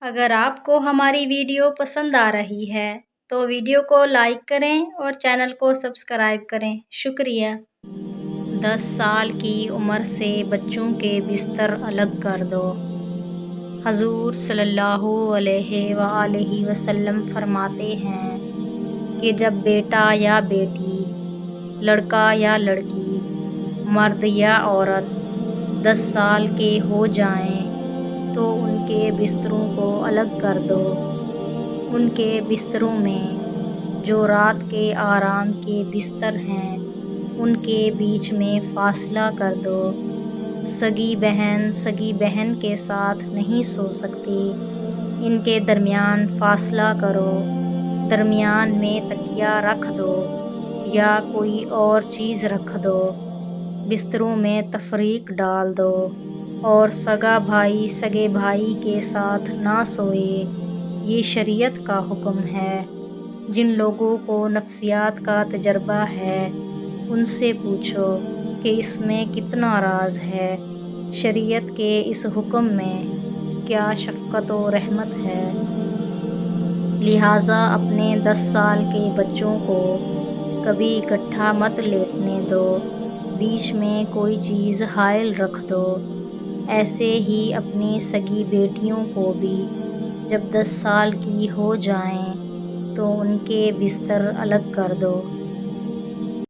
اگر آپ کو ہماری ویڈیو پسند آ رہی ہے تو ویڈیو کو لائک کریں اور چینل کو سبسکرائب کریں۔ شکریہ۔ 10 سال کی عمر سے بچوں کے بستر الگ کر دو۔ حضور صلی اللہ علیہ وآلہ وسلم فرماتے ہیں کہ جب بیٹا یا بیٹی، لڑکا یا لڑکی، مرد یا عورت 10 سال کے ہو جائیں تو ان کے بستروں کو الگ کر دو۔ ان کے بستروں میں جو رات کے آرام کے بستر ہیں ان کے بیچ میں فاصلہ کر دو۔ سگی بہن کے ساتھ نہیں سو سکتی، ان کے درمیان فاصلہ کرو، درمیان میں تکیہ رکھ دو یا کوئی اور چیز رکھ دو، بستروں میں تفریق ڈال دو، اور سگا بھائی سگے بھائی کے ساتھ نہ سوئے۔ یہ شریعت کا حکم ہے۔ جن لوگوں کو نفسیات کا تجربہ ہے ان سے پوچھو کہ اس میں کتنا راز ہے۔ شریعت کے اس حکم میں کیا شفقت و رحمت ہے۔ لہٰذا اپنے 10 سال کے بچوں کو کبھی اکٹھا مت لیٹنے دو، بیچ میں کوئی چیز حائل رکھ دو۔ ایسے ہی اپنی سگی بیٹیوں کو بھی جب 10 سال کی ہو جائیں تو ان کے بستر الگ کر دو۔